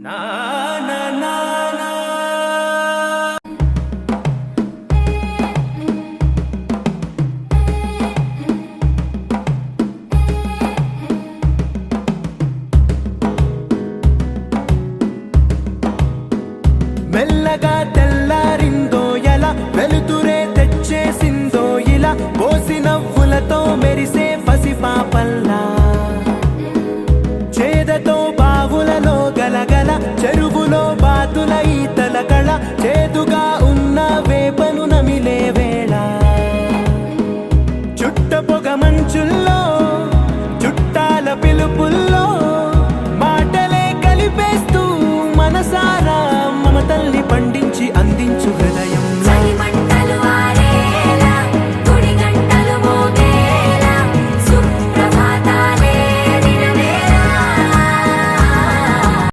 నా నా నా నా మెల్లగా తెల్లారిందో ఎలా వెలుతురే తెచ్చేసిందో ఇలా పోసి నవ్వులతో మెరిసే పసిపాపల్లా చేదతో బావులలో గలగల చెరువులో బాతులై